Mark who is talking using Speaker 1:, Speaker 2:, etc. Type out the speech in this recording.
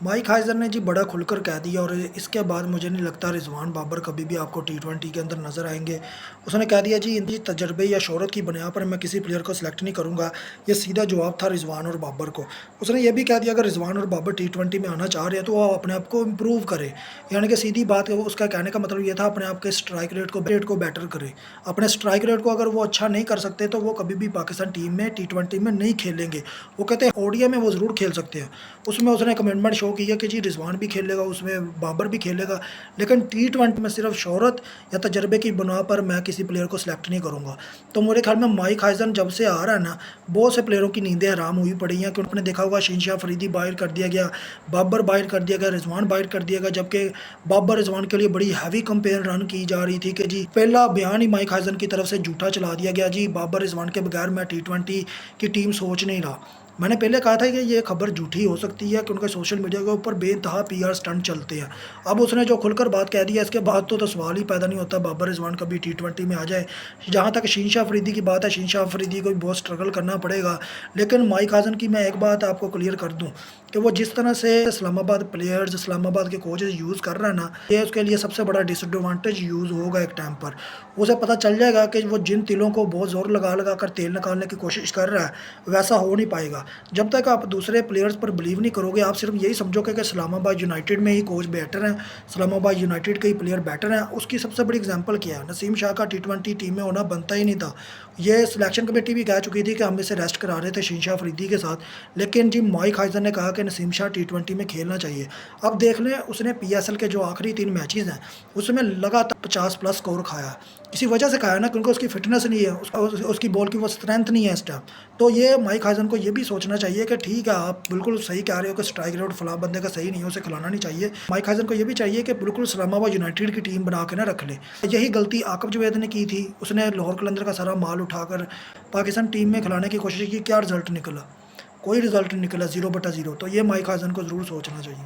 Speaker 1: Mic हाइज़र ने जी बड़ा खुलकर कह दिया और इसके बाद मुझे नहीं लगता रिज़वान बाबर कभी भी आपको टी20 के अंदर नज़र आएँगे। उसने कह दिया जी इनकी तजर्बे या शोहरत की बुनियाद पर मैं किसी प्लेयर को सिलेक्ट नहीं करूँगा। ये सीधा जवाब था रिज़वान और बाबर को। उसने ये भी कह दिया अगर रिज़वान और बाबर टी20 में आना चाह रहे हैं तो वो अपने आप को इम्प्रूव करें। यानी कि सीधी बात है, वो उसका कहने का मतलब ये था अपने आप के स्ट्राइक रेट को बेटर करें। अपने स्ट्राइक रेट को अगर वो अच्छा नहीं कर सकते तो वो कभी भी पाकिस्तान टीम में टी20 में नहीं खेलेंगे। वो कहते हैं ओडीआई में वो ज़रूर खेल सकते हैं। उसमें उसने कमिटमेंट शो की है कि जी रिज़वान भी खेलेगा, उसमें बाबर भी खेलेगा, लेकिन टी20 में सिर्फ शोहरत या तजर्बे की बुनियाद पर मैं किसी प्लेयर को सिलेक्ट नहीं करूँगा। तो मेरे ख्याल में माइक हाइज़न जब से आ रहा है ना, बहुत से प्लेयरों की नींदें हराम हुई पड़ी हैं कि आपने देखा होगा शहनशाह अफरीदी बाहर कर दिया गया, बाबर बाहर कर दिया गया, रिज़वान बाहर कर दिया गया, जबकि बाबर रिज़वान के लिए बड़ी हैवी कैंपेन रन की जा रही थी कि जी पहला बयान ही माइक हाइज़न की तरफ से झूठा चला दिया गया, जी बाबर रिज़वान के बगैर मैं टी20 की टीम सोच नहीं रहा। मैंने पहले कहा था कि ये खबर झूठी हो सकती है कि उनके सोशल मीडिया के ऊपर बेइंतहा पीआर स्टंट चलते हैं। अब उसने जो खुलकर बात कह दी है, इसके बाद तो सवाल ही पैदा नहीं होता बाबर रिज़वान कभी टी20 में आ जाए। जहाँ तक शहनशाह अफरीदी की बात है, शहनशाह अफरीदी को भी बहुत स्ट्रगल करना पड़ेगा। लेकिन माइक हासन की मैं एक बात आपको क्लियर कर दूँ कि वो जिस तरह से इस्लामाबाद प्लेयर्स, इस्लामाबाद के कोचेज़ यूज़ कर रहा है ना, ये उसके लिए सबसे बड़ा डिसएडवांटेज यूज़ होगा एक टाइम पर। उसे पता चल जाएगा कि वो जिन तिलों को बहुत ज़ोर लगा कर तेल निकालने की कोशिश कर रहा है, वैसा हो नहीं पाएगा। जब तक आप दूसरे प्लेयर्स पर बिलीव नहीं करोगे, आप सिर्फ यही समझोगे कि इस्लामाबाद यूनाइटेड में ही कोच बेटर हैं, इस्लामाबाद यूनाइटेड के ही प्लेयर बेटर हैं, उसकी सबसे बड़ी एग्जांपल क्या है? नसीम शाह का टी20 टीम में होना बनता ही नहीं था। ये सिलेक्शन कमेटी भी कह चुकी थी कि हम इसे रेस्ट करा रहे थे शहनशाह अफरीदी के साथ, लेकिन जी माइक हाइज़र ने कहा कि नसीम शाह टी20 में खेलना चाहिए। अब देख लें, उसने पीएसएल के जो आखिरी 3 मैचेज़ हैं, उसमें लगातार 50 प्लस स्कोर खाया। इसी वजह से खाया ना, क्योंकि उसकी फ़िटनेस नहीं है, उसकी बॉल की वो स्ट्रेंथ नहीं है इस टाइम। तो ये माइक हाइज़न को ये भी सोचना चाहिए कि ठीक है, आप बिल्कुल सही कह रहे हो कि स्ट्राइक रेट फलाँ बंदे का सही नहीं है, उसे खिलाना नहीं चाहिए। माइक हाइज़न को ये भी चाहिए कि बिल्कुल इस्लामाबाद यूनाइटेड की टीम बना के ना रख ले। यही गलती आकिब जुवैद ने की थी, उसने लाहौर कलंदर का सारा माल उठाकर पाकिस्तान टीम में खिलाने की कोशिश की, क्या रिज़ल्ट निकला? कोई रिज़ल्ट नहीं निकला, 0/0। तो ये माइक हाइज़न को ज़रूर सोचना चाहिए।